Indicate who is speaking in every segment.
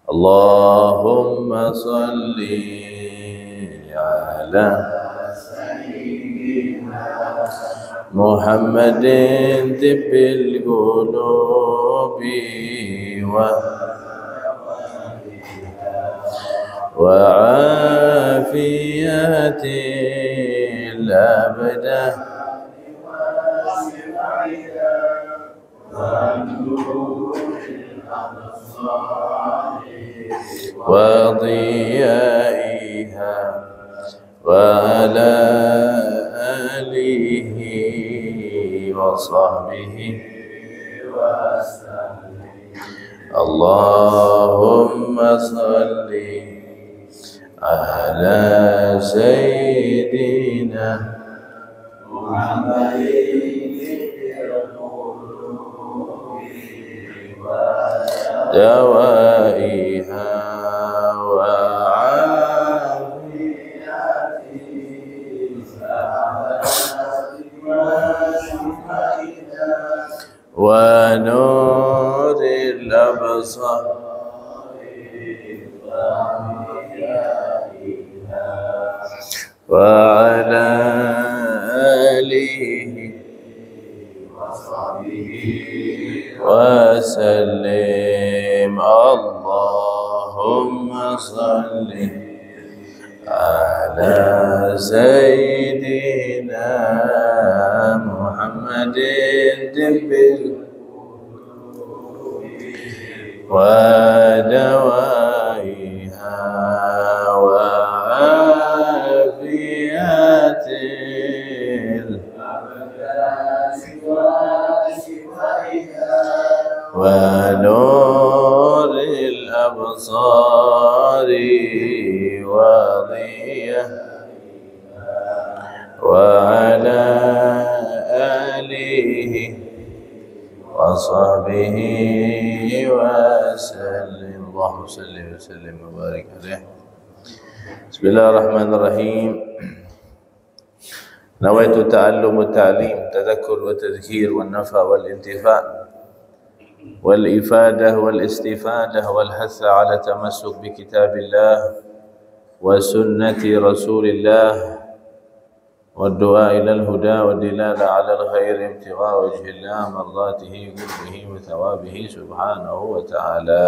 Speaker 1: اللهم صل على محمد طب القلوب وعافية الأبدان وضيائها وعلى آله وصحبه اللهم صل على سيدنا محمد دوائها ونور الأبصار وعلى آله وسلم اللهم صل على سيدنا محمد طب ودوائها وعافية ونور الأبصار وضياء وعلى آله وصحبه وسلم اللهم صل وسلم وبارك عليه. بسم الله الرحمن الرحيم. نويت تعلم التعليم تذكر وتذكير والنفع والانتفاع والإفادة والاستفادة والحث على التمسك بكتاب الله وسنة رسول الله والدعاء إلى الهدى والدلالة على الخير ابتغاء وجه الله مرضاته قربه وثوابه سبحانه وتعالى.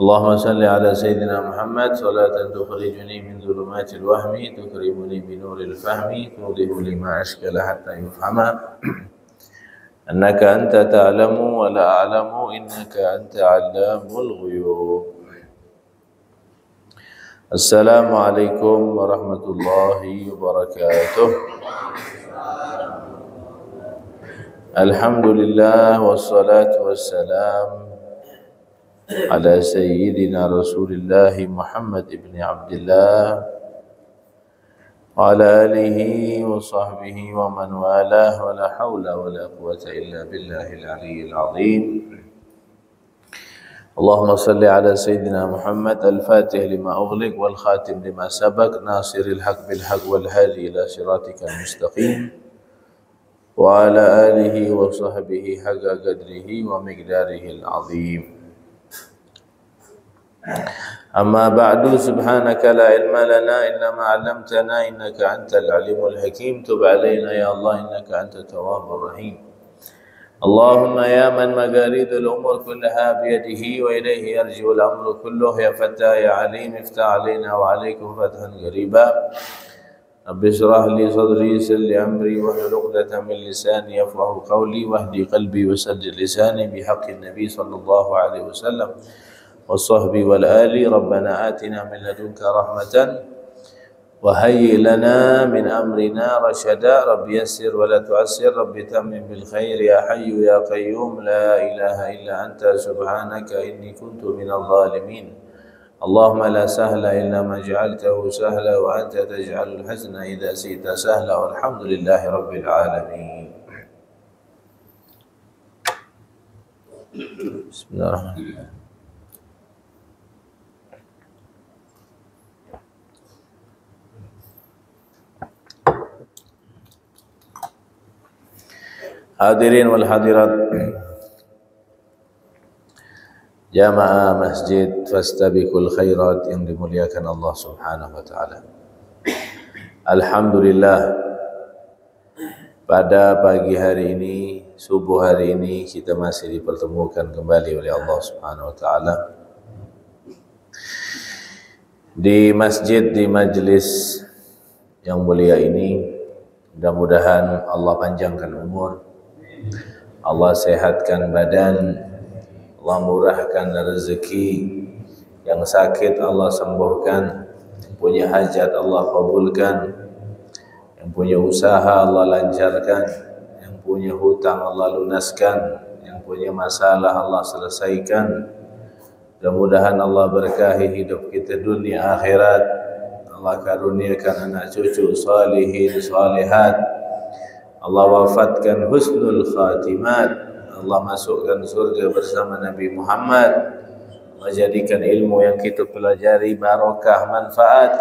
Speaker 1: اللهم صل على سيدنا محمد صلاة تخرجني من ظلمات الوهم تكرمني بنور الفهم توضح لي ما أشكل حتى يفهم أنك أنت تعلم ولا أعلم إنك أنت علام الغيوب. السلام عليكم ورحمة الله وبركاته. الحمد لله والصلاة والسلام على سيدنا رسول الله محمد بن عبد الله وعلى آله وصحبه ومن والاه ولا حول ولا قوة إلا بالله العلي العظيم. اللهم صل على سيدنا محمد الفاتح لما أغلق والخاتم لما سبق ناصر الحق بالحق والهادي إلى صراطك المستقيم وعلى آله وصحبه حق قدره ومقداره العظيم. أما بعد سبحانك لا علم لنا إلا ما علمتنا إنك أنت العليم الحكيم. تب علينا يا الله إنك أنت التواب الرحيم. اللهم يا من مقاليد الأمور كلها بيده وإليه يرجع الأمر كله يا فتى يا عليم افتح علينا وعليكم فتحا قريبا. رب اشرح لي صدري يسر لي أمري واحلل عقدة من لساني يفقهوا قولي واهدي قلبي وسدد لساني بحق النبي صلى الله عليه وسلم والصحب والآل. ربنا آتنا من لدنك رحمة وهيئ لنا من أمرنا رشدا. رب يسر ولا تعسر رب تمم بالخير يا حي يا قيوم لا إله إلا أنت سبحانك إني كنت من الظالمين. اللهم لا سهل إلا ما جعلته سهلا وأنت تجعل الحزن إذا شئت سهلا والحمد لله رب العالمين. بسم الله الرحمن الرحيم. Hadirin wal hadirat Jamaah masjid fastabiqul khairat yang dimuliakan Allah Subhanahu wa taala. Alhamdulillah, pada pagi hari ini, subuh hari ini kita masih dipertemukan kembali oleh Allah Subhanahu wa taala di masjid, di majlis yang mulia ini. Mudah-mudahan Allah panjangkan umur, Allah sehatkan badan, Allah murahkan rezeki, yang sakit Allah sembuhkan, yang punya hajat Allah kabulkan, yang punya usaha Allah lancarkan, yang punya hutang Allah lunaskan, yang punya masalah Allah selesaikan. Mudah-mudahan Allah berkahi hidup kita dunia akhirat, Allah karuniakan anak cucu salihin salihat, Allah wafatkan husnul khatimat, Allah masukkan surga bersama Nabi Muhammad, menjadikan ilmu yang kita pelajari barakah manfaat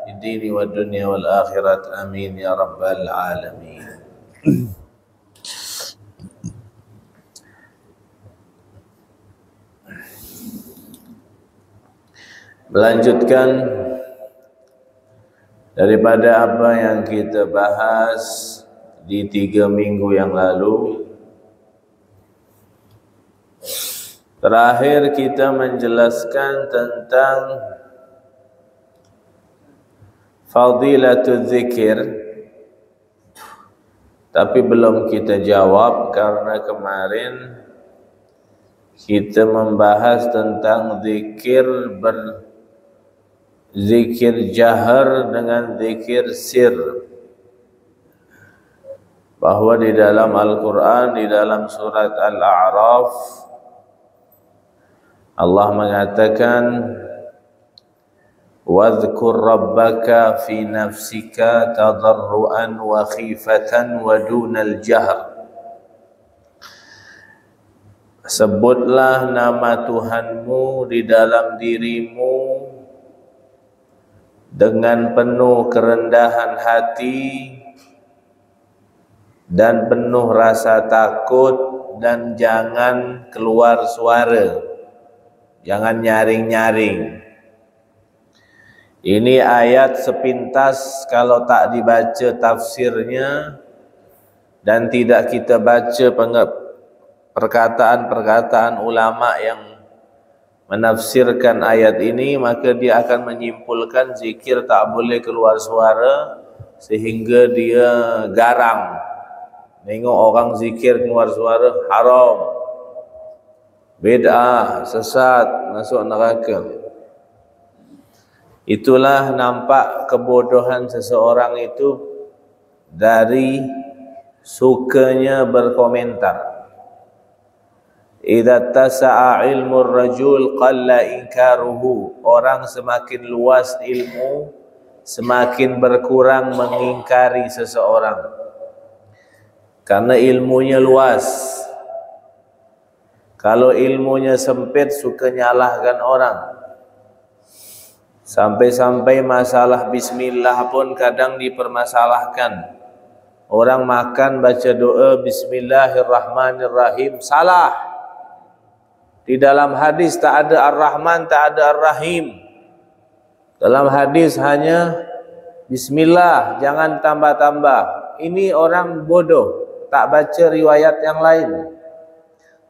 Speaker 1: di dini wa dunia wal akhirat. Amin ya rabbal alamin. Melanjutkan daripada apa yang kita bahas di 3 minggu yang lalu. Terakhir kita menjelaskan tentang fadilatul zikir, tapi belum kita jawab karena kemarin kita membahas tentang zikir zikir jahar dengan zikir sir, bahwa di dalam Al-Quran, di dalam surat Al-A'raf, Allah mengatakan wadhkur rabbaka fi nafsika tadarruan wa khifatan wa dunal jahr. Sebutlah nama Tuhanmu di dalam dirimu dengan penuh kerendahan hati dan penuh rasa takut, dan jangan keluar suara, jangan nyaring-nyaring. Ini ayat sepintas kalau tak dibaca tafsirnya dan tidak kita baca perkataan-perkataan ulama yang menafsirkan ayat ini, maka dia akan menyimpulkan zikir tak boleh keluar suara sehingga dia garang. Tengok orang zikir keluar suara, haram, bid'ah, sesat, masuk neraka. Itulah nampak kebodohan seseorang itu dari sukanya berkomentar. Idza tasa'a ilmu rajul qalla inkaruhu. Orang semakin luas ilmu, semakin berkurang mengingkari seseorang, karena ilmunya luas. Kalau ilmunya sempit, suka nyalahkan orang. Sampai-sampai masalah bismillah pun kadang dipermasalahkan. Orang makan baca doa bismillahirrahmanirrahim, salah. Di dalam hadis tak ada ar-Rahman, tak ada ar-Rahim. Dalam hadis hanya bismillah, jangan tambah-tambah. Ini orang bodoh, tak baca riwayat yang lain.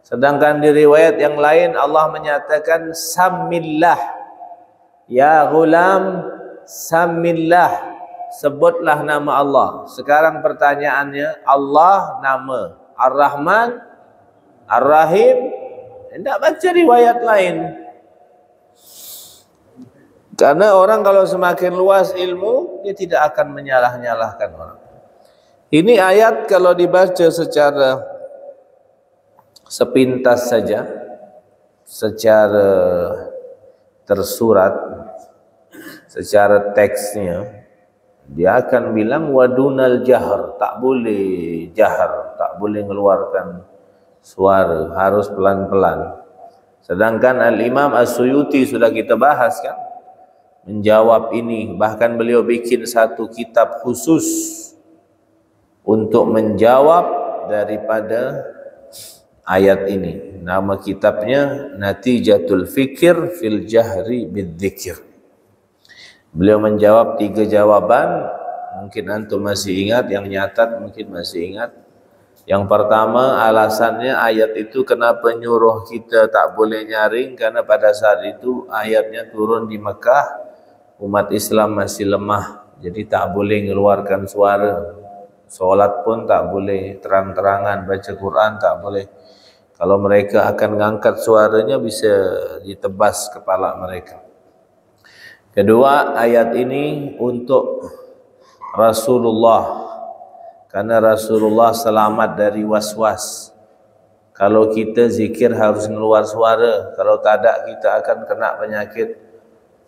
Speaker 1: Sedangkan di riwayat yang lain Allah menyatakan samillah, ya ghulam samillah, sebutlah nama Allah. Sekarang pertanyaannya, Allah nama, Ar-Rahman, Ar-Rahim, tidak baca riwayat lain. Karena orang kalau semakin luas ilmu, dia tidak akan menyalah-nyalahkan orang. Ini ayat kalau dibaca secara sepintas saja, secara tersurat, secara teksnya, dia akan bilang wadunal jahar, tak boleh jahar, tak boleh mengeluarkan suara, harus pelan-pelan. Sedangkan Al-Imam As-Suyuti sudah kita bahas kan, menjawab ini, bahkan beliau bikin satu kitab khusus untuk menjawab daripada ayat ini. Nama kitabnya Natijatul Fikir fil Jahri Bidzikir. Beliau menjawab 3 jawaban. Mungkin antum masih ingat, yang nyatat mungkin masih ingat. Yang pertama, alasannya ayat itu kenapa nyuruh kita tak boleh nyaring, karena pada saat itu ayatnya turun di Mekah, umat Islam masih lemah, jadi tak boleh mengeluarkan suara. Sholat pun tak boleh terang-terangan, baca Quran tak boleh. Kalau mereka akan ngangkat suaranya bisa ditebas kepala mereka. Kedua, ayat ini untuk Rasulullah, karena Rasulullah selamat dari was-was. Kalau kita zikir harus keluar suara, kalau tak ada kita akan kena penyakit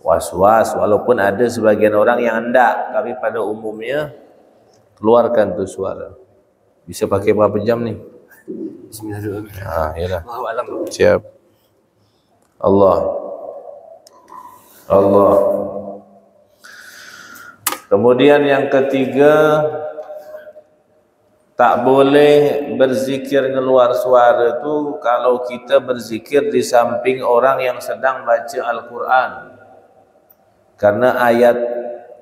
Speaker 1: was-was. Walaupun ada sebagian orang yang hendak, tapi pada umumnya keluarkan tuh suara. Bisa pakai berapa jam nih?
Speaker 2: Bismillahirrahmanirrahim.
Speaker 1: Yalah.
Speaker 2: Allahu a'lam.
Speaker 1: Siap. Allah. Kemudian yang ketiga, tak boleh berzikir keluar suara tu kalau kita berzikir di samping orang yang sedang baca Al-Quran. Karena ayat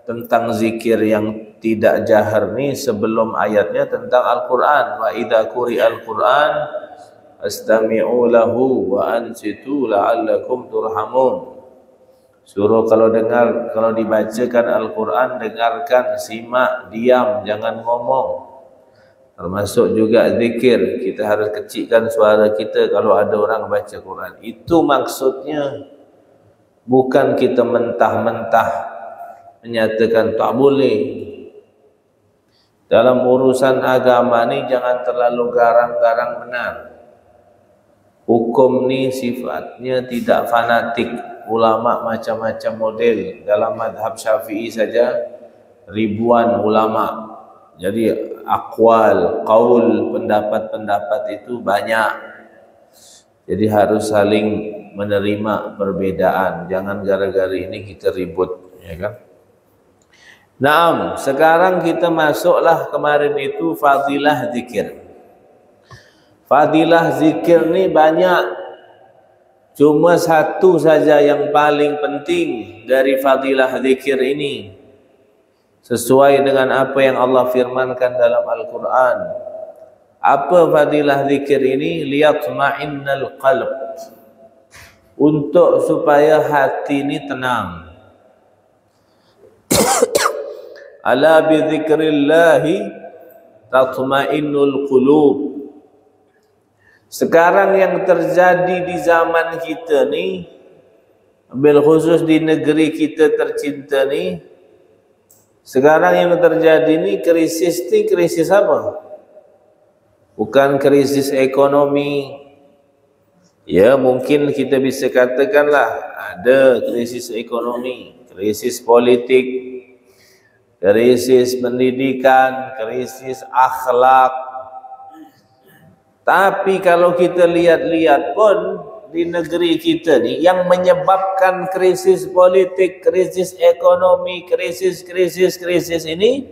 Speaker 1: tentang zikir yang tidak jahar ni sebelum ayatnya tentang Al-Quran. Wa idza quri'al Quran astami'u lahu wa ansitu la'allakum turhamun. Suruh kalau dibacakan Al-Quran, dengarkan, simak, diam, jangan ngomong. Termasuk juga zikir, kita harus kecilkan suara kita kalau ada orang baca Quran. Itu maksudnya, bukan kita mentah-mentah menyatakan tak boleh. Dalam urusan agama ni jangan terlalu garang-garang benar. Hukum ni sifatnya tidak fanatik. Ulama macam-macam model. Dalam madhab Syafi'i saja ribuan ulama. Jadi aqwal, qaul, pendapat-pendapat itu banyak. Jadi harus saling menerima perbedaan. Jangan gara-gara ini kita ribut, ya kan? Naam, sekarang kita masuklah kemarin itu fadilah zikir. Fadilah zikir ni banyak. Cuma satu saja yang paling penting dari fadilah zikir ini, sesuai dengan apa yang Allah firmankan dalam Al-Quran. Apa fadilah zikir ini? Liyatma'innal qalb, untuk supaya hati ini tenang. Ala bi dzikrillahi tatma'innul qulub. Sekarang yang terjadi di zaman kita ni, bil khusus di negeri kita tercinta ni, sekarang yang terjadi ni krisis apa? Bukan krisis ekonomi. Ya, mungkin kita bisa katakanlah ada krisis ekonomi, krisis politik, krisis pendidikan, krisis akhlak. Tapi kalau kita lihat-lihat pun di negeri kita ni, yang menyebabkan krisis politik, krisis ekonomi, krisis ini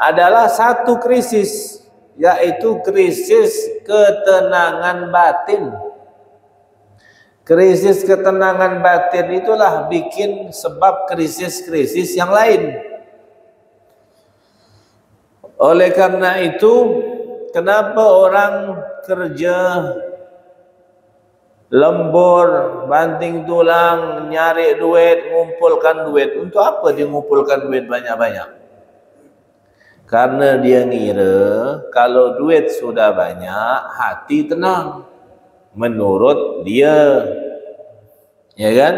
Speaker 1: adalah satu krisis, yaitu krisis ketenangan batin. Krisis ketenangan batin itulah bikin sebab krisis-krisis yang lain. Oleh karena itu, kenapa orang kerja lembur, banting tulang, nyari duit, ngumpulkan duit? Untuk apa dia ngumpulkan duit banyak-banyak? Karena dia ngira kalau duit sudah banyak, hati tenang. Menurut dia, ya kan?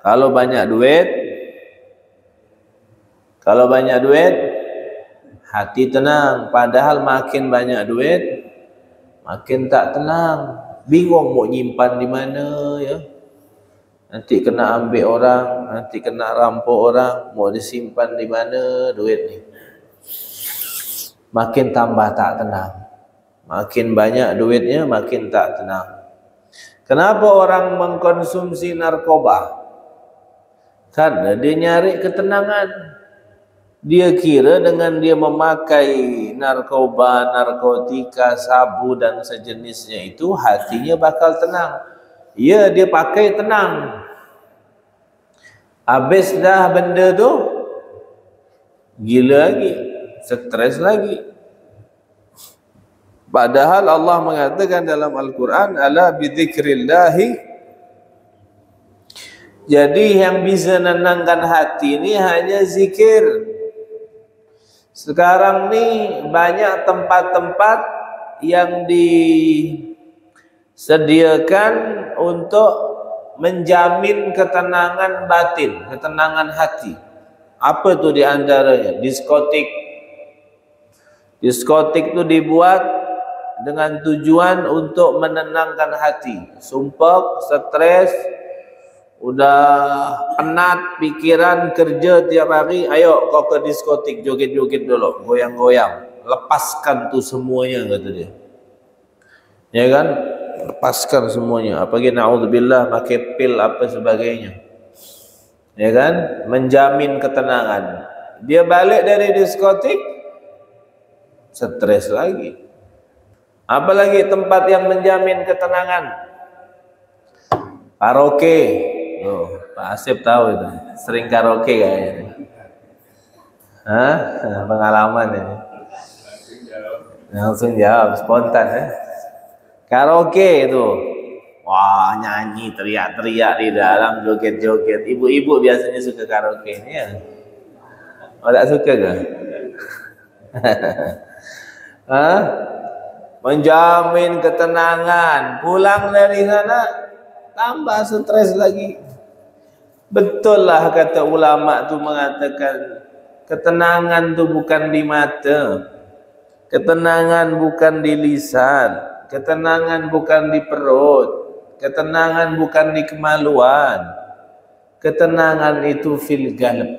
Speaker 1: Kalau banyak duit, hati tenang. Padahal makin banyak duit, makin tak tenang. Bingung mau nyimpan di mana, ya. Nanti kena ambil orang, nanti kena rampok orang, mau disimpan di mana duit ni. Makin tambah tak tenang. Makin banyak duitnya, makin tak tenang. Kenapa orang mengkonsumsi narkoba? Karena dia nyari ketenangan. Dia kira dengan dia memakai narkoba, narkotika, sabu dan sejenisnya itu hatinya bakal tenang. Ya, dia pakai tenang. Habis dah benda tu, gila lagi, stres lagi. Padahal Allah mengatakan dalam Al-Quran, ala bidzikrillahi. Jadi yang bisa menenangkan hati ini hanya zikir. Sekarang ni banyak tempat-tempat yang disediakan untuk menjamin ketenangan batin, ketenangan hati. Apa tu di antaranya? Diskotik. Diskotik tu dibuat dengan tujuan untuk menenangkan hati. Sumpah, stres, udah penat pikiran kerja tiap hari, ayo kau ke diskotik, joget-joget dulu, goyang-goyang, lepaskan tu semuanya, kata dia. Ya kan? Lepaskan semuanya. Apalagi na'udzubillah pakai pil apa sebagainya. Ya kan? Menjamin ketenangan. Dia balik dari diskotik, stres lagi. Apalagi tempat yang menjamin ketenangan? Karaoke. Oh, Pak Asep tahu itu, sering karaoke kayaknya. Hah? Pengalaman ini. Langsung jawab, spontan ya. Karaoke itu, wah nyanyi, teriak-teriak di dalam, joget-joget. Ibu-ibu biasanya suka karaoke ini ya. Oh, tak suka ke? Hah? Menjamin ketenangan. Pulang dari sana tambah stres lagi. Betul lah kata ulama tu mengatakan, ketenangan tu bukan di mata, ketenangan bukan di lisan, ketenangan bukan di perut, ketenangan bukan di kemaluan, ketenangan itu fil qalb,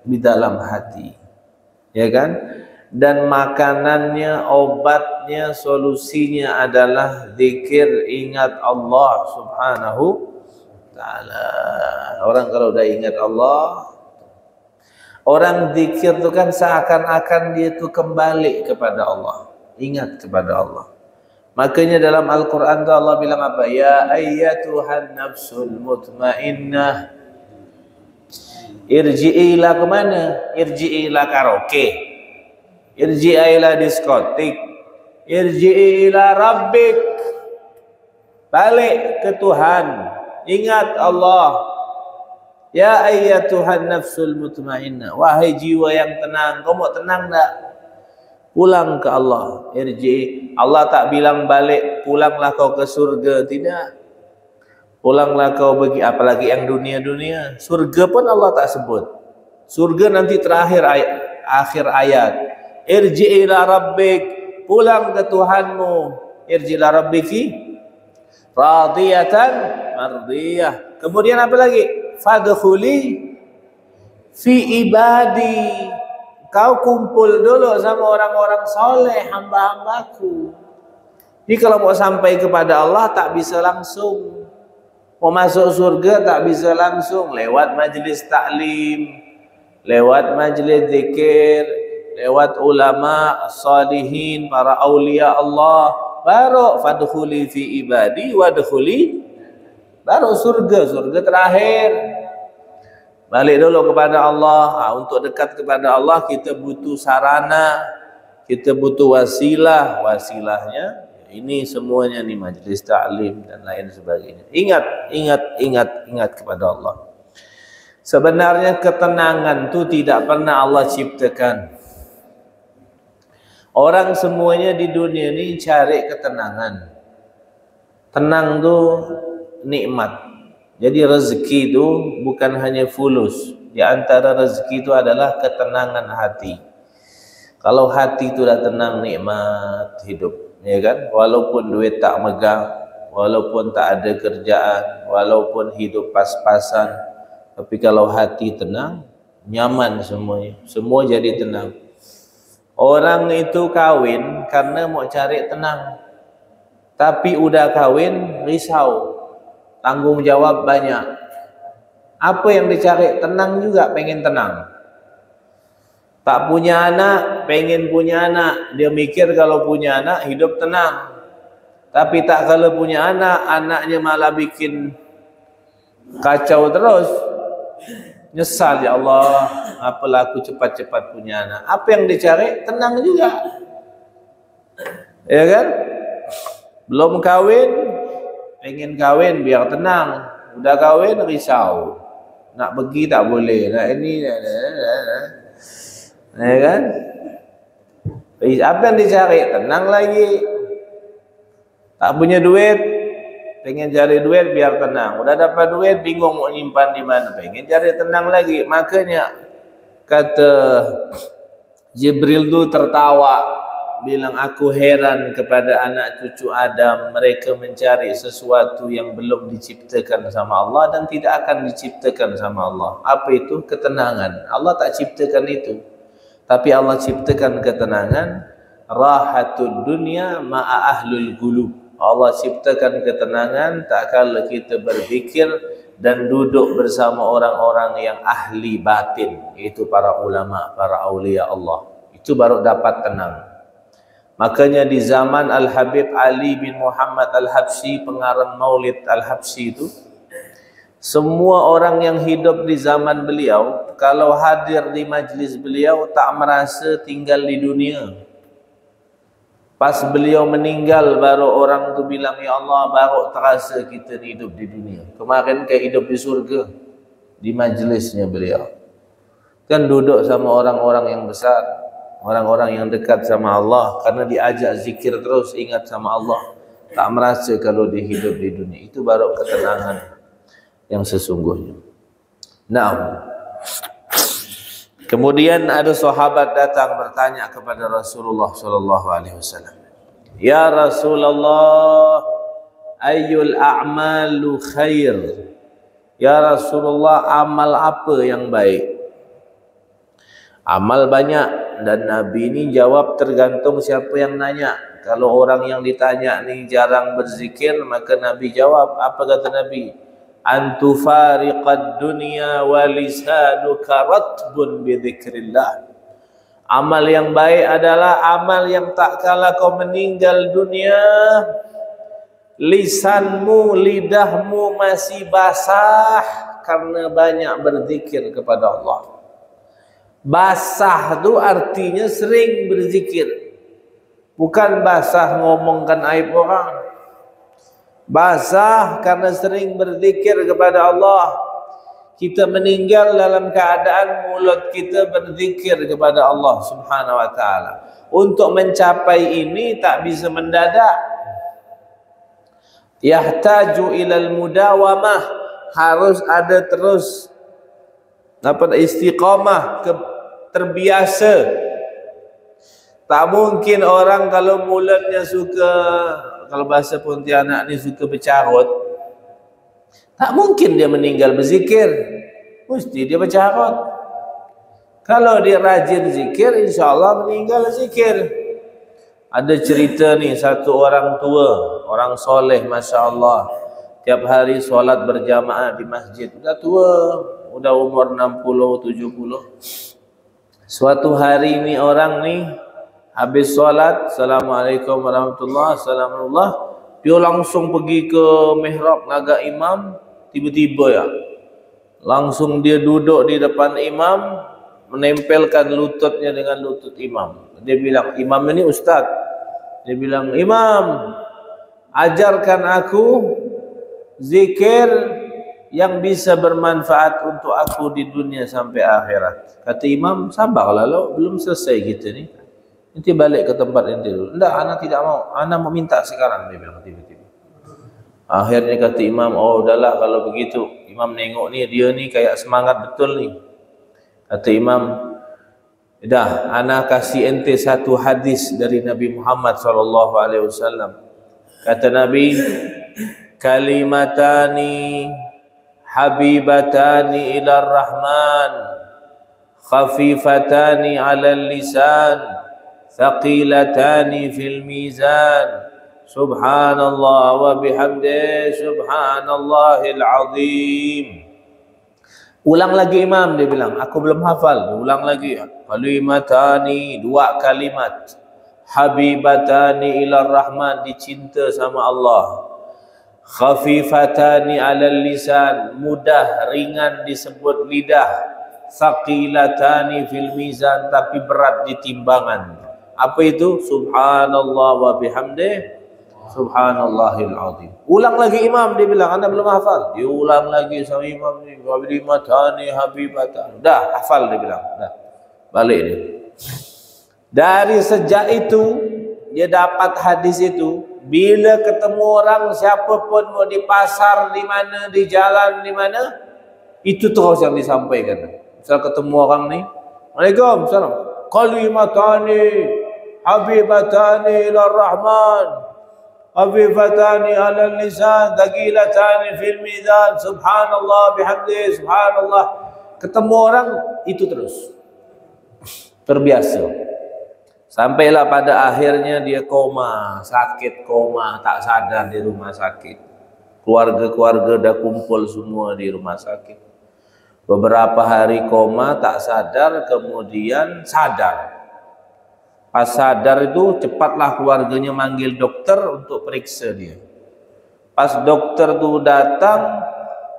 Speaker 1: di dalam hati, ya kan? Dan makanannya, obatnya, solusinya adalah zikir, ingat Allah Subhanahu ta'ala. Orang kalau dah ingat Allah, orang zikir tu kan seakan-akan dia tu kembali kepada Allah, ingat kepada Allah. Makanya dalam Al-Quran tu Allah bilang apa? Ya ayyatuhan nafsul mutmainnah, irji'i ila kemana? Irji'i ila karaoke, irji'i ila diskotik, irji'i ila rabbik, balik ke Tuhan, ingat Allah. Ya ayyatuhan nafsul mutmainnah, wahai jiwa yang tenang, kau mau tenang tak? Pulang ke Allah. Irji. Allah tak bilang balik, pulanglah kau ke surga, tidak. Pulanglah kau bagi, apalagi yang dunia-dunia. Surga pun Allah tak sebut. Surga nanti terakhir akhir ayat. Irji ila rabbik, pulang ke Tuhanmu. Irji ila rabbiki radiyatan mardiyah. Kemudian apa lagi? Fadkhuli fi ibadi, kau kumpul dulu sama orang-orang soleh, hamba-hambaku. Jadi kalau mau sampai kepada Allah tak bisa langsung, mau masuk surga tak bisa langsung, lewat majlis taklim, lewat majlis zikir, lewat ulama salihin, para aulia Allah, baru fadkhuli fi ibadi wadkhuli, baru surga terakhir. Balik dulu kepada Allah. Untuk dekat kepada Allah kita butuh sarana, kita butuh wasilah. Wasilahnya ini semuanya nih, majlis ta'lim dan lain sebagainya. Ingat kepada Allah. Sebenarnya ketenangan itu tidak pernah Allah ciptakan. Orang semuanya di dunia ini cari ketenangan. Tenang tuh nikmat. Jadi rezeki itu bukan hanya fulus. Di antara rezeki itu adalah ketenangan hati. Kalau hati itu dah tenang, nikmat hidup, ya kan? Walaupun duit tak megang, walaupun tak ada kerjaan, walaupun hidup pas-pasan, tapi kalau hati tenang, nyaman semuanya. Semua jadi tenang. Orang itu kawin karena mau cari tenang. Tapi udah kawin risau, tanggung jawab banyak. Apa yang dicari? Tenang juga, pengen tenang. Tak punya anak, pengen punya anak. Dia mikir kalau punya anak hidup tenang. Tapi tak kalau punya anak, anaknya malah bikin kacau terus. Nyesal, ya Allah, apalah aku cepat-cepat punya anak. Apa yang dicari? Tenang juga. Ya kan? Belum kawin, pengen kawin biar tenang. Udah kawin risau. Nak pergi tak boleh. Nak ini, ya kan? Apa yang dicari? Tenang lagi. Tak punya duit, pengen cari duit biar tenang. Udah dapat duit, bingung mau nyimpan di mana. Pengen cari tenang lagi. Makanya kata Jibril tu tertawa, bilang aku heran kepada anak cucu Adam. Mereka mencari sesuatu yang belum diciptakan sama Allah dan tidak akan diciptakan sama Allah. Apa itu? Ketenangan. Allah tak ciptakan itu. Tapi Allah ciptakan ketenangan. Rahatud dunya ma'a ahlul qulub. Allah ciptakan ketenangan tak kala kita berzikir dan duduk bersama orang-orang yang ahli batin, yaitu para ulama, para aulia Allah. Itu baru dapat tenang. Makanya di zaman Al-Habib Ali bin Muhammad Al-Habsyi, pengarang Maulid Al-Habsyi itu, semua orang yang hidup di zaman beliau, kalau hadir di majlis beliau tak merasa tinggal di dunia. Pas beliau meninggal baru orang tu bilang, ya Allah, baru terasa kita hidup di dunia. Kemarin kayak hidup di surga di majlisnya beliau. Kan duduk sama orang-orang yang besar, orang-orang yang dekat sama Allah, karena diajak zikir terus, ingat sama Allah. Tak merasa kalau dia hidup di dunia. Itu baru ketenangan yang sesungguhnya. Nah, kemudian ada sahabat datang bertanya kepada Rasulullah sallallahu alaihi wasallam, "Ya Rasulullah, ayyul a'malu khair?" Ya Rasulullah, amal apa yang baik? Amal banyak, dan Nabi ini jawab tergantung siapa yang nanya. Kalau orang yang ditanya ni jarang berzikir, maka Nabi jawab, apa kata Nabi? Antufariqad dunya wa lisanuka ratbun bi dzikrillah. Amal yang baik adalah amal yang tak kala kau meninggal dunia, lisanmu, lidahmu masih basah karena banyak berzikir kepada Allah. Basah tu artinya sering berzikir, bukan basah ngomongkan aib orang. Basah karena sering berzikir kepada Allah. Kita meninggal dalam keadaan mulut kita berzikir kepada Allah Subhanahu wa taala. Untuk mencapai ini tak bisa mendadak. Yahtaju ilal mudawamah, harus ada terus istiqamah, terbiasa. Tak mungkin orang kalau mulutnya suka, kalau bahasa Pontianak ni suka bercarut, tak mungkin dia meninggal berzikir, mesti dia bercarut. Kalau dia rajin zikir, insyaAllah meninggal zikir. Ada cerita ni, satu orang tua, orang soleh, Masya Allah, tiap hari solat berjamaah di masjid. Udah tua, udah umur 60-70. Suatu hari ni orang ni habis solat, Assalamualaikum warahmatullahi wabarakatuh, dia langsung pergi ke mihrab ngagak imam. Tiba-tiba ya, langsung dia duduk di depan imam, menempelkan lututnya dengan lutut imam. Dia bilang, imam ini ustaz. Dia bilang, imam, ajarkan aku zikir yang bisa bermanfaat untuk aku di dunia sampai akhirat. Kata imam, sabarlah lo, belum selesai kita ni. Nanti balik ke tempat inti dulu. Enggak, anak tidak mau. Anak mau minta sekarang, dia bilang tiba-tiba. Akhirnya kata imam, oh udahlah kalau begitu. Imam nengok ni, dia ni kayak semangat betul ni. Kata imam, dah, anak kasih ente satu hadis dari Nabi Muhammad SAW. Kata Nabi, kalimatani habibatani ila rahman, khafifatani ala lisan, thaqilatani fil mizan, subhanallah wa bihamdih, subhanallahil azim. Ulang lagi imam, dia bilang, aku belum hafal. Dia ulang lagi. Kalimatani, 2 kalimat. Habibatani ila rahman, dicinta sama Allah. Khafifatani alal lisan, mudah, ringan disebut lidah. Thaqilatani fil mizan, tapi berat di timbangan. Apa itu? Subhanallah wa bihamdih, subhanallahil azim. Ulang lagi imam, dia bilang, anda belum hafal. Dia ulang lagi sama imam ni, kalimatani habibatan. Dah hafal, dia bilang. Dah. Balik dia. Dari sejak itu dia dapat hadis itu. Bila ketemu orang siapapun, mau di pasar, di mana, di jalan, di mana, itu terus yang disampaikan. Misal ketemu orang ni, Waalaikumsalam, salam. Kalimatani habibatani ila rahman, habibatani ala lisan, thaqilatani fil mizan, subhanallah bihamdi, subhanallah. Ketemu orang itu terus terbiasa. Sampailah pada akhirnya dia koma, sakit koma, tak sadar di rumah sakit. Keluarga-keluarga dah kumpul semua di rumah sakit. Beberapa hari koma, tak sadar, kemudian sadar. Pas sadar itu cepatlah keluarganya manggil dokter untuk periksa dia. Pas dokter tu datang,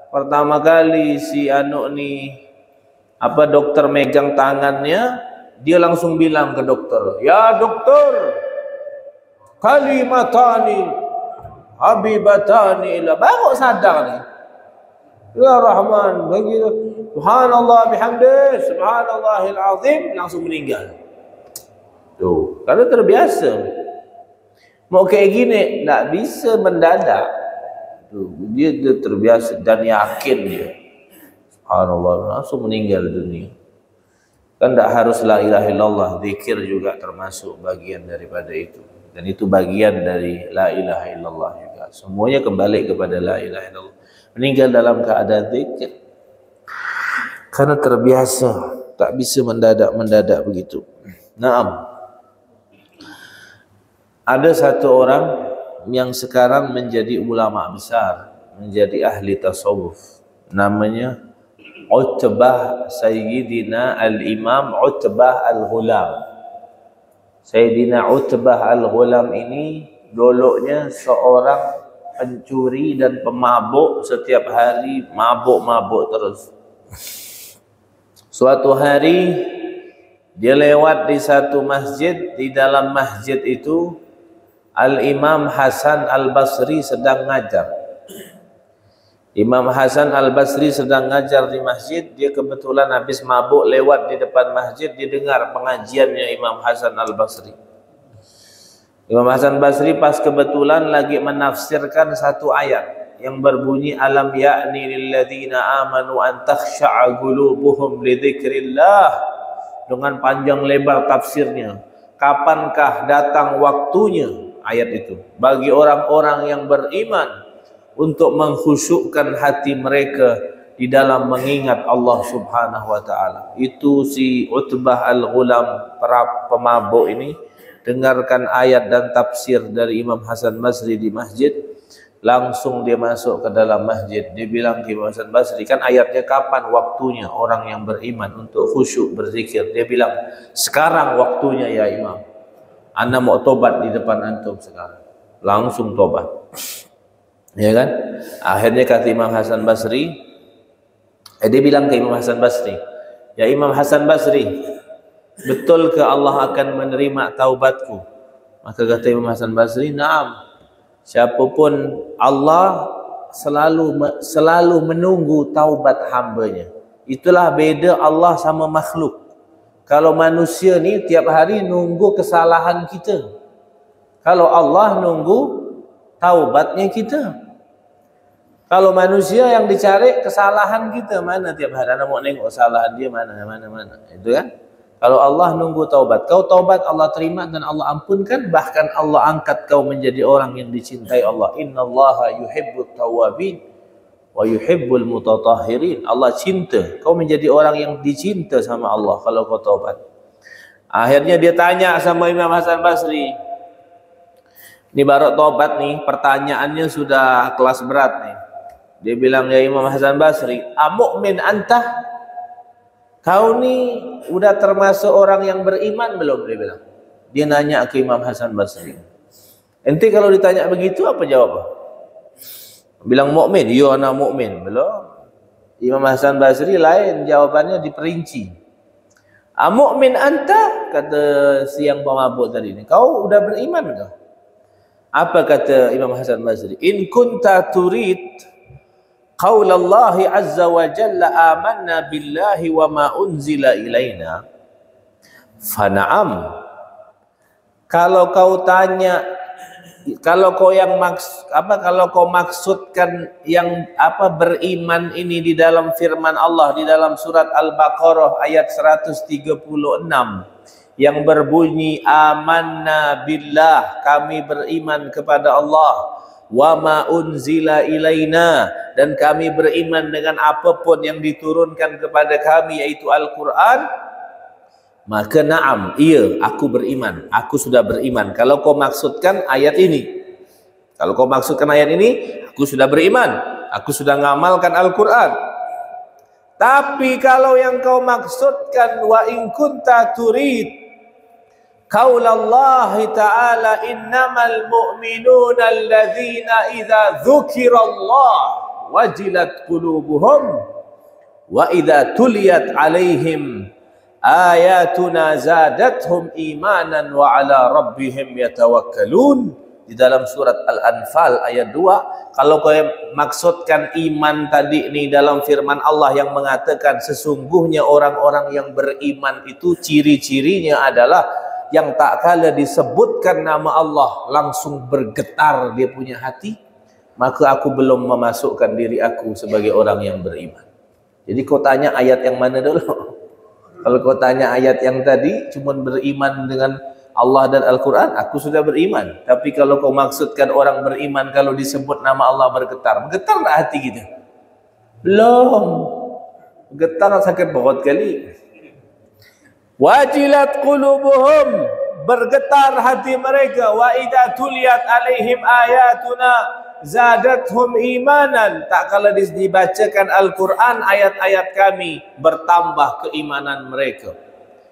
Speaker 1: pertama kali si anak ni, dokter megang tangannya, dia langsung bilang ke dokter, ya dokter, kalimatani habibatani ila, baru sadar ni. Ya Rahman, begitu. Subhanallah bihamdih, subhanallahil azim, langsung meninggal. Tuh, karena terbiasa. Mau kayak gini, tak bisa mendadak. Tuh, dia terbiasa dan yakin dia. Subhanallah, langsung meninggal dunia. Kan tak harus la ilaha illallah, zikir juga termasuk bagian daripada itu. Dan itu bagian dari la ilaha illallah juga. Semuanya kembali kepada la ilaha illallah. Meninggal dalam keadaan zikir. Karena terbiasa, tak bisa mendadak begitu. Naam. Ada satu orang yang sekarang menjadi ulama besar, menjadi ahli tasawuf. Namanya Utbah Sayyidina Al-Imam Utbah Al-Ghulam. Sayyidina Utbah Al-Ghulam ini dulunya seorang pencuri dan pemabuk, setiap hari mabuk terus. Suatu hari dia lewat di satu masjid, di dalam masjid itu Al-Imam Hasan Al-Basri sedang ngajar. Imam Hasan Al-Basri sedang ngajar di masjid, dia kebetulan habis mabuk lewat di depan masjid, dia dengar pengajiannya Imam Hasan Al-Basri. Imam Hasan Basri pas kebetulan lagi menafsirkan satu ayat yang berbunyi alam ya'ni lilladzina amanu an takhsha'a qulubuhum li dzikrillah, dengan panjang lebar tafsirnya. Kapankah datang waktunya, ayat itu, bagi orang-orang yang beriman untuk mengkhusyukkan hati mereka di dalam mengingat Allah Subhanahu wa taala. Itu si Utbah Al-Ghulam, para pemabuk ini, dengarkan ayat dan tafsir dari Imam Hasan Basri di masjid, langsung dia masuk ke dalam masjid. Dia bilang ke Imam Hasan Basri, kan ayatnya kapan waktunya orang yang beriman untuk khusyuk berzikir? Dia bilang, sekarang waktunya ya Imam. Ana mau tobat di depan antum sekarang. Langsung tobat. Ya kan? Akhirnya kata Imam Hasan Basri, dia bilang ke Imam Hasan Basri, ya Imam Hasan Basri, betul ke Allah akan menerima taubatku? Maka kata Imam Hasan Basri, naam. Siapapun, Allah selalu menunggu taubat hambanya. Itulah beda Allah sama makhluk. Kalau manusia ni tiap hari nunggu kesalahan kita. Kalau Allah nunggu taubatnya kita. Kalau manusia yang dicari kesalahan kita, mana tiap hari anda mau nengok kesalahan dia mana. Itu kan? Kalau Allah nunggu taubat, kau taubat Allah terima dan Allah ampunkan, bahkan Allah angkat kau menjadi orang yang dicintai Allah. Innallaha yuhibbut tawwabin wa yuhibbul mutatahhirin. Allah cinta kau menjadi orang yang dicinta sama Allah kalau kau taubat. Akhirnya dia tanya sama Imam Hasan Basri. Ini baru taubat nih, pertanyaannya sudah kelas berat nih. Dia bilang, ya Imam Hasan Basri, amu'min anta? Kau ni udah termasuk orang yang beriman belum? Dia bilang. Dia nanya ke Imam Hasan Basri. Ente kalau ditanya begitu apa jawab? Bilang mukmin, yo ana mukmin. Belum. Imam Hasan Basri lain jawabannya, diperinci. Amu'min anta? Kata si yang pemabuk tadi ni. Kau udah beriman kau? Apa kata Imam Hasan Basri? In kunta turid qaulallahi azza wa jalla amanna billahi wa ma unzila ilaina fana'am. Kalau kau tanya, kalau kau maksudkan yang beriman ini di dalam firman Allah di dalam surat Al-Baqarah ayat 136 yang berbunyi amanna billah, kami beriman kepada Allah, wa ma unzila ilaina, dan kami beriman dengan apapun yang diturunkan kepada kami yaitu Al-Quran, maka na'am, iya, aku beriman, aku sudah beriman. Kalau kau maksudkan ayat ini, aku sudah beriman, aku sudah ngamalkan Al-Quran. Tapi kalau yang kau maksudkan wa in kunta turid qaulallahi ta'ala innamal mu'minuna alladzina idza dzukirallah wajilat qulubuhum wa idza tuliyat alaihim ayatuna zadathum imanan wa ala rabbihim yatawakkalun, di dalam surat Al-Anfal ayat 2. Kalau kau maksudkan iman tadi ini dalam firman Allah yang mengatakan sesungguhnya orang-orang yang beriman itu ciri-cirinya adalah yang tak kala disebutkan nama Allah langsung bergetar dia punya hati, maka aku belum memasukkan diri aku sebagai orang yang beriman. Jadi kau tanya ayat yang mana dulu? Kalau kau tanya ayat yang tadi cuma beriman dengan Allah dan Al-Quran, aku sudah beriman. Tapi kalau kau maksudkan orang beriman kalau disebut nama Allah bergetar, bergetar tak hati kita? Belum. Getar sakit perut kali. Wajilat qulubuhum, bergetar hati mereka. Wa idza tuliyat alaihim ayatuna zadathum imanan, tak kala dibacakan Al-Quran ayat-ayat kami bertambah keimanan mereka.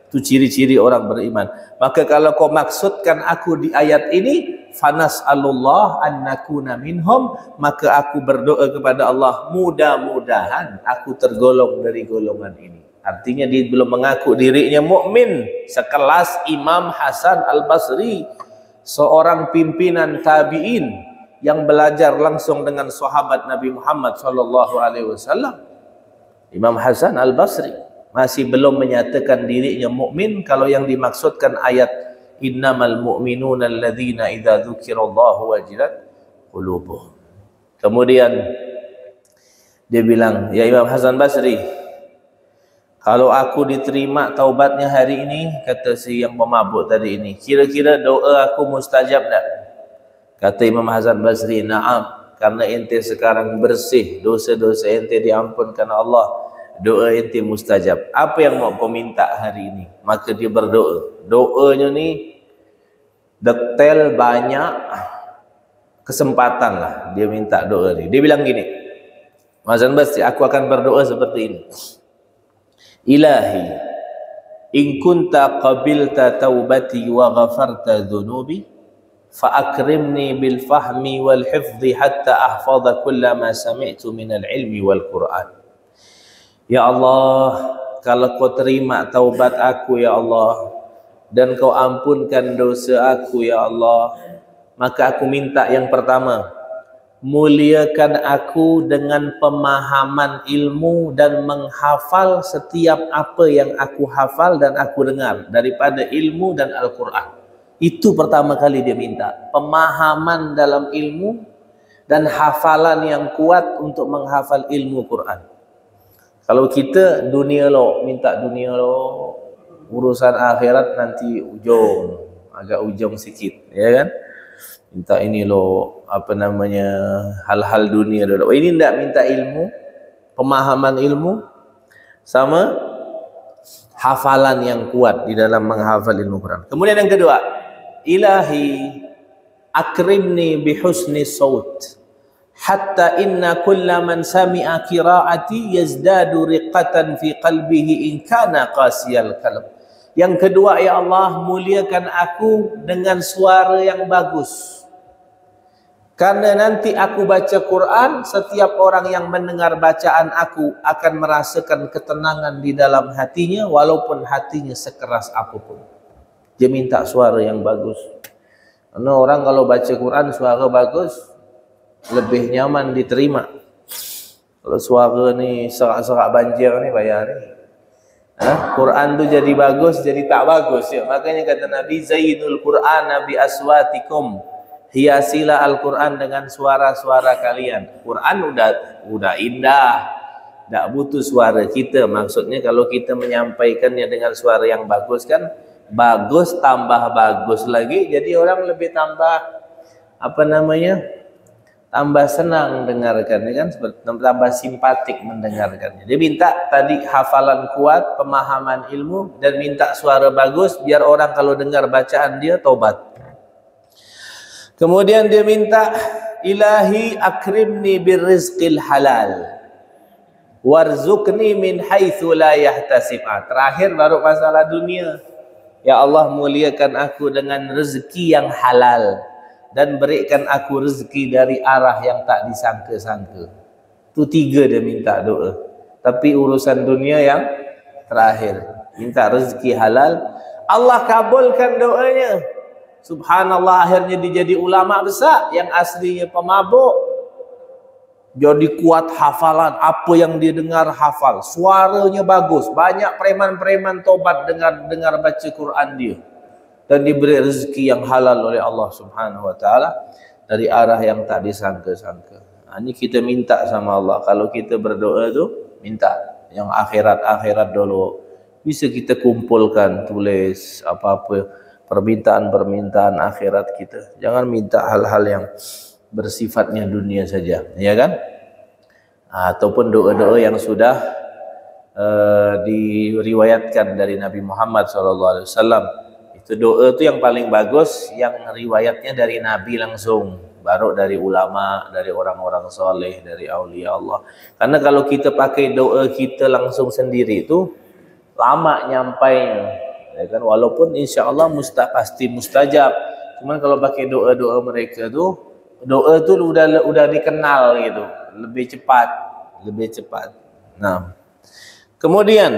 Speaker 1: Itu ciri-ciri orang beriman. Maka kalau kau maksudkan aku di ayat ini, fanas'alullah an nakuna minhum, maka aku berdoa kepada Allah, mudah-mudahan aku tergolong dari golongan ini. Artinya dia belum mengaku dirinya mukmin, sekelas Imam Hasan Al-Basri, seorang pimpinan tabi'in yang belajar langsung dengan sahabat Nabi Muhammad SAW. Imam Hasan Al-Basri masih belum menyatakan dirinya mukmin kalau yang dimaksudkan ayat innamal mu'minuna alladzina idza dzukirallahu wajilat qulubuhum. Kemudian dia bilang, ya Imam Hasan Basri, kalau aku diterima taubatnya hari ini, kata si yang pemabuk tadi ini, kira-kira doa aku mustajab tak? Kata Imam Hasan Basri, na'am, karena ente sekarang bersih, dosa-dosa ente diampunkan Allah, doa ente mustajab. Apa yang mau kau minta hari ini? Maka dia berdoa. Doanya ni detail, banyak kesempatan lah dia minta doa ni. Dia bilang gini, Hasan Basri, aku akan berdoa seperti ini. Ilahi, in kunta qabilta taubati wa ghafarta dhunubi fa akrimni bil fahmi wal hifdhi hatta ahfadha kulla ma sami'tu min al ilmi wal Quran. Ya Allah, kalau kau terima taubat aku ya Allah, dan kau ampunkan dosa aku ya Allah, maka aku minta yang pertama, muliakan aku dengan pemahaman ilmu dan menghafal setiap apa yang aku hafal dan aku dengar daripada ilmu dan Al-Quran. Itu pertama kali dia minta, pemahaman dalam ilmu dan hafalan yang kuat untuk menghafal ilmu Quran. Kalau kita dunia lo, minta dunia lo, urusan akhirat nanti ujung, agak ujung sikit, ya kan? Minta ini lo, apa namanya, hal-hal dunia dulu. Ini tidak minta ilmu, pemahaman ilmu, sama hafalan yang kuat di dalam menghafal ilmu Quran. Kemudian yang kedua, ilahi akrimni bihusni saut hatta inna kulla man sami'a qiraati yazdadu riqatan fi qalbihi in kana qasiyal qalb. Yang kedua, ya Allah, muliakan aku dengan suara yang bagus. Karena nanti aku baca Quran, setiap orang yang mendengar bacaan aku akan merasakan ketenangan di dalam hatinya, walaupun hatinya sekeras apapun. Dia minta suara yang bagus. Karena orang kalau baca Quran suara bagus, lebih nyaman diterima. Kalau suara ni serak-serak banjir ni bayar ni. Quran tu jadi bagus, jadi tak bagus. Ya. Makanya kata Nabi, Zainul Quran bi aswatikum. Hiasilah Al-Quran dengan suara-suara kalian. Quran udah indah, tak butuh suara kita. Maksudnya kalau kita menyampaikannya dengan suara yang bagus kan, bagus tambah bagus lagi. Jadi orang lebih tambah tambah senang dengarkannya kan, tambah simpatik mendengarkannya. Dia minta tadi hafalan kuat, pemahaman ilmu, dan minta suara bagus biar orang kalau dengar bacaan dia taubat. Kemudian dia minta, ilahi akrimni birrizqil halal warzuqni min haitsu la yahtasib. Terakhir baru masalah dunia. Ya Allah, muliakan aku dengan rezeki yang halal dan berikan aku rezeki dari arah yang tak disangka-sangka. Itu 3 dia minta doa. Tapi urusan dunia yang terakhir, minta rezeki halal, Allah kabulkan doanya. Subhanallah, akhirnya dia jadi ulama besar yang aslinya pemabuk. Jadi kuat hafalan, apa yang dia dengar hafal. Suaranya bagus, banyak preman-preman tobat dengar baca Quran dia. Dan diberi rezeki yang halal oleh Allah Subhanahu wa taala dari arah yang tak disangka-sangka. Ini kita minta sama Allah. Kalau kita berdoa tu minta yang akhirat-akhirat dulu. Bisa kita kumpulkan, tulis apa-apa permintaan-permintaan akhirat kita. Jangan minta hal-hal yang bersifatnya dunia saja, ya kan? Ataupun doa-doa yang sudah diriwayatkan dari Nabi Muhammad SAW. Itu doa itu yang paling bagus, yang riwayatnya dari Nabi langsung, baru dari ulama, dari orang-orang soleh, dari aulia Allah. Karena kalau kita pakai doa kita langsung sendiri itu lama nyampainya. Ya kan, walaupun insya Allah pasti mustajab. Cuman kalau pakai doa-doa mereka tuh, doa tuh udah dikenal gitu, lebih cepat. Nah, kemudian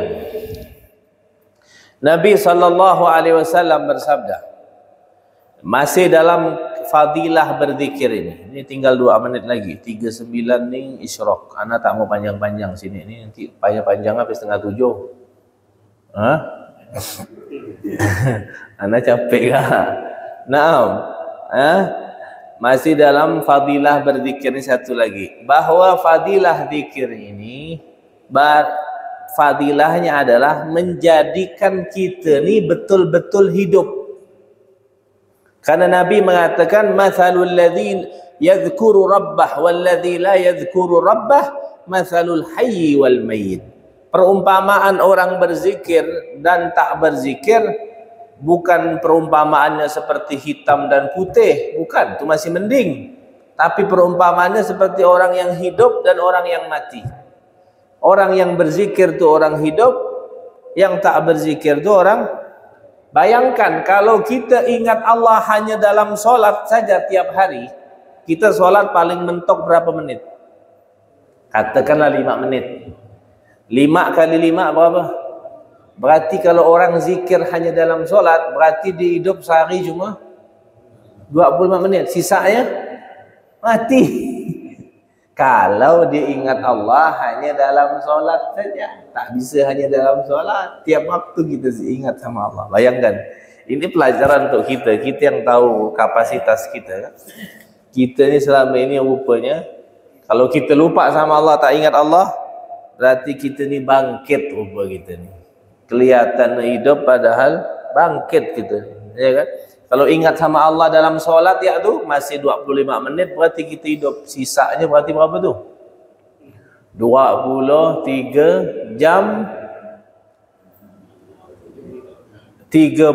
Speaker 1: Nabi SAW bersabda, masih dalam fadilah berzikir ini tinggal 2 menit lagi, 39 nih isyraq. Ana tak mau panjang-panjang sini, ini nanti panjang habis 6:30. Anak capek kah? Masih dalam fadilah berzikir ini satu lagi, bahwa fadilah zikir ini fadilahnya adalah menjadikan kita ni betul-betul hidup. Karena Nabi mengatakan, mathalul ladzina yadhkuru rabbah wal ladzi la yadhkuru rabbah mathalul hayyi wal mayyit. Perumpamaan orang berzikir dan tak berzikir bukan perumpamaannya seperti hitam dan putih, bukan, itu masih mending. Tapi perumpamaannya seperti orang yang hidup dan orang yang mati. Orang yang berzikir itu orang hidup, yang tak berzikir itu orang. Bayangkan kalau kita ingat Allah hanya dalam sholat saja tiap hari, kita sholat paling mentok berapa menit? Katakanlah 5 menit. 5 kali 5 berapa? Berarti kalau orang zikir hanya dalam solat, berarti dia hidup sehari cuma 25 menit. Sisanya mati. Kalau dia ingat Allah hanya dalam solat saja, tak bisa hanya dalam solat. Tiap waktu kita ingat sama Allah. Bayangkan, ini pelajaran untuk kita yang tahu kapasitas kita. Kita ni selama ini rupanya, kalau kita lupa sama Allah, tak ingat Allah, berarti kita ni bangkit rupa kita ni. Kelihatan hidup padahal bangkit kita. Ya kan? Kalau ingat sama Allah dalam solat ya tu masih 25 menit, berarti kita hidup. Sisanya berarti berapa tu? 23 jam 35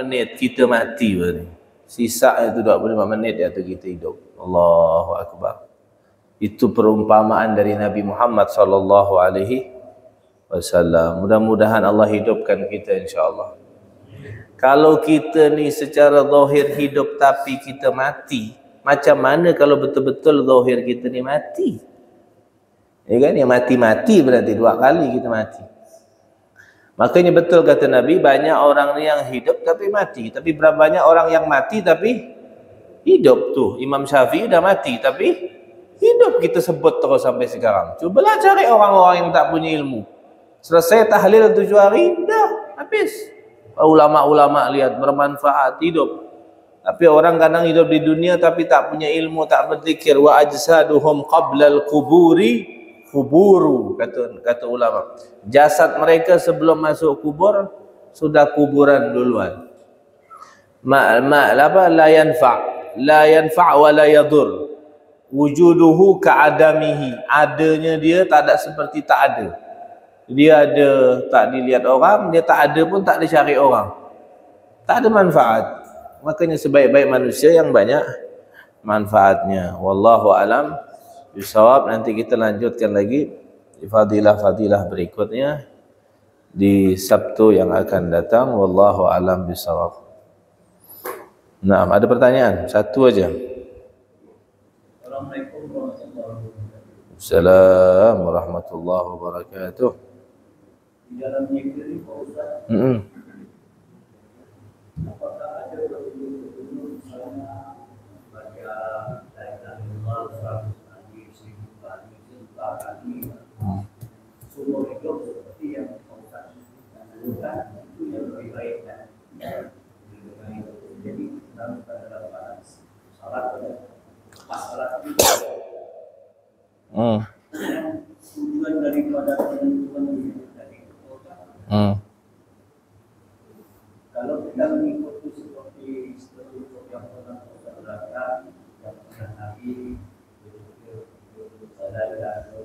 Speaker 1: menit kita mati berarti. Sisa itu 25 menit ya kita hidup. Allahu Akbar. Itu perumpamaan dari Nabi Muhammad sallallahu alaihi wasallam. Mudah-mudahan Allah hidupkan kita insya-Allah. Kalau kita ni secara zahir hidup tapi kita mati, macam mana kalau betul-betul zahir kita ni mati? Ya kan, yang mati-mati berarti 2 kali kita mati. Makanya betul kata Nabi, banyak orang yang hidup tapi mati. Tapi berapa banyak orang yang mati tapi hidup tuh. Imam Syafi'i udah mati tapi hidup, kita sebut terus sampai sekarang. Cubalah cari orang-orang yang tak punya ilmu. Selesai tahlil 7 hari, dah habis. Ulama-ulama lihat bermanfaat hidup. Tapi orang kadang hidup di dunia tapi tak punya ilmu, tak berzikir. Wa ajsaduhum qablal quburi kuburu, kata ulama. Jasad mereka sebelum masuk kubur sudah kuburan duluan. La yanfa' wa la yadur. Wujuduhu ka'adamihi. Adanya dia tak ada seperti tak ada. Dia ada tak dilihat orang, dia tak ada pun tak dicari orang. Tak ada manfaat. Makanya sebaik-baik manusia yang banyak manfaatnya. Wallahu alam bisawab. Nanti kita lanjutkan lagi di fadilah-fadilah berikutnya di Sabtu yang akan datang. Wallahu alam bisawab. Nah, ada pertanyaan? Satu aja.
Speaker 3: Assalamualaikum warahmatullahi wabarakatuh.
Speaker 1: Assalamualaikum warahmatullahi wabarakatuh.
Speaker 3: Di dalam zikir ini Pak Ustaz, apakah ada petunjuk misalnya baca la ilaha illallah 100 kali, 1000 kali, 1000 kali seumur hidup seperti yang Pak Ustaz lakukan, itu yang lebih baik kan? Jadi dalam keadaan salat pas salat itu tujuan daripada penentuan kalau kita mengikuti seperti yang pernah kita lakukan, yang pernah Nabi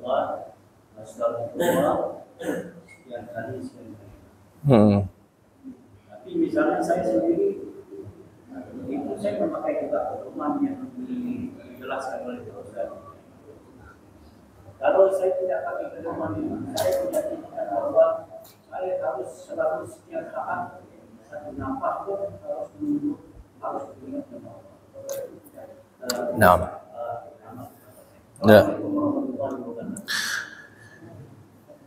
Speaker 3: Allah, Rasulullah yang kali sekian. Tapi misalnya saya sendiri, itu saya memakai juga pedoman yang dijelaskan oleh Ustaz. Kalau saya tidak pakai pedoman ini, saya tidak ingat bahwa saya harus selalu setiap saat satu nafas pun harus menunggu, harus mengingat Allah.
Speaker 1: Nah. Ya.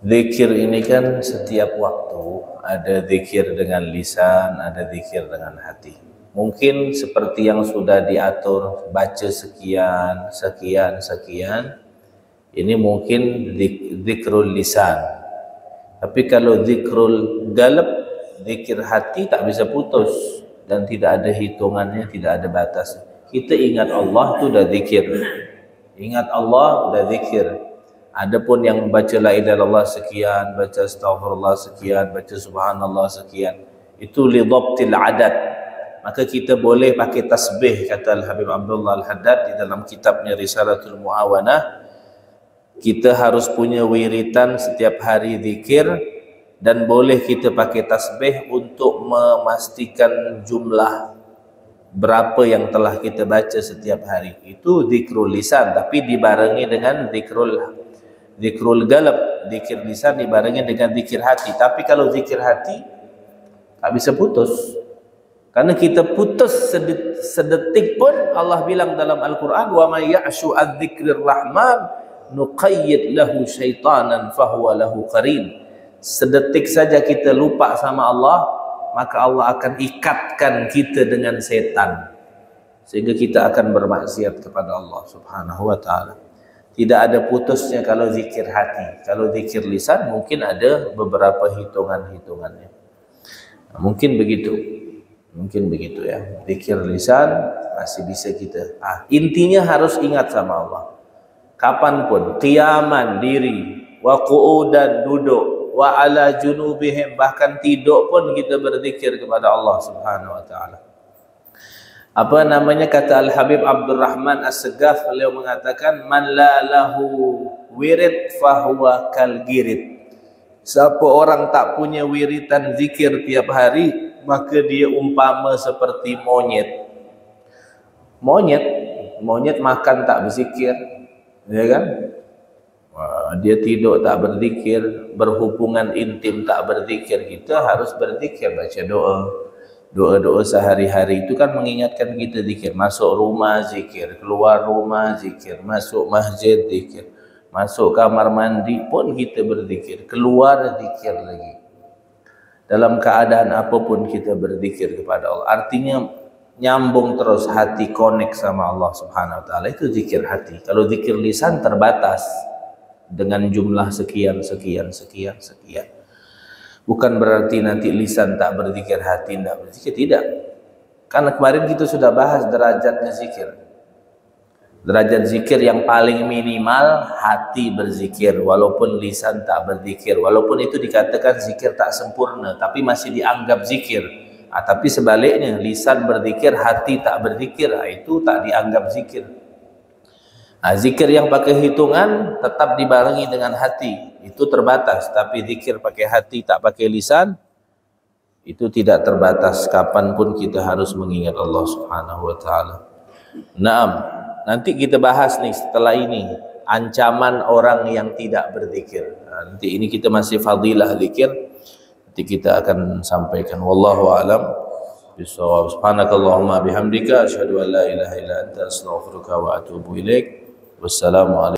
Speaker 1: Zikir ini kan setiap waktu ada zikir dengan lisan, ada zikir dengan hati. Mungkin seperti yang sudah diatur, baca sekian, sekian, sekian. Ini mungkin zikrul lisan. Tapi kalau zikrul galab, zikir hati tak bisa putus dan tidak ada hitungannya, tidak ada batas. Kita ingat Allah itu dah zikir. Ingat Allah dah zikir. Adapun yang baca la ilaha illallah sekian, baca astaghfirullah sekian, baca subhanallah sekian, itu li dhabtil adad. Maka kita boleh pakai tasbih, kata Al-Habib Abdullah Al-Haddad di dalam kitabnya Risalatul Muawanah. Kita harus punya wiritan setiap hari zikir, dan boleh kita pakai tasbih untuk memastikan jumlah berapa yang telah kita baca setiap hari. Itu zikrul lisan, tapi dibarengi dengan zikrul galab. Zikir lisan dibarengi dengan zikir hati. Tapi kalau zikir hati tak bisa putus. Karena kita putus sedetik pun, Allah bilang dalam Al-Quran, wa may ya'shu an dzikrir rahman nuqayyid lahu syaitanan fahuwa lahu qarin. Sedetik saja kita lupa sama Allah, maka Allah akan ikatkan kita dengan setan, sehingga kita akan bermaksiat kepada Allah Subhanahu wa ta'ala. Tidak ada putusnya kalau zikir hati. Kalau zikir lisan mungkin ada beberapa hitungan-hitungannya. Mungkin begitu. Mungkin begitu ya. Zikir lisan masih bisa kita. Intinya harus ingat sama Allah. Kapanpun, qiyaman diri, wa qu'udan duduk, wa ala junubihim, bahkan tidur pun kita berzikir kepada Allah Subhanahu wa ta'ala. Apa namanya, kata Al-Habib Abdurrahman As-Segaf, beliau mengatakan, man la lahu wirid fahuwa kal girid. Siapa orang tak punya wiritan zikir tiap hari, maka dia umpama seperti monyet. Monyet makan tak berzikir, ya kan? Dia tidur tak berzikir, berhubungan intim tak berzikir. Kita harus berzikir, baca doa. Doa-doa sehari-hari itu kan mengingatkan kita zikir. Masuk rumah zikir, keluar rumah zikir, masuk masjid zikir, masuk kamar mandi pun kita berzikir, keluar zikir lagi. Dalam keadaan apapun kita berzikir kepada Allah. Artinya nyambung terus hati, connect sama Allah Subhanahu wa taala, itu zikir hati. Kalau zikir lisan terbatas dengan jumlah sekian. Bukan berarti nanti lisan tak berzikir, hati tak berzikir, tidak. Karena kemarin kita sudah bahas derajatnya zikir. Derajat zikir yang paling minimal hati berzikir, walaupun lisan tak berzikir. Walaupun itu dikatakan zikir tak sempurna, tapi masih dianggap zikir. Tapi sebaliknya, lisan berzikir, hati tak berzikir, itu tak dianggap zikir. Zikir yang pakai hitungan tetap dibarengi dengan hati, itu terbatas. Tapi zikir pakai hati tak pakai lisan, itu tidak terbatas. Kapanpun kita harus mengingat Allah Subhanahu wa taala. Naam, nanti kita bahas nih setelah ini ancaman orang yang tidak berzikir. Nanti ini kita masih fadilah zikir, nanti kita akan sampaikan. Wallahu a'lam bishawab. Subhanakallahumma bihamdika asyhadu an la ilaha illa anta astaghfiruka wa atubu ilaik. Wassalamualaikum.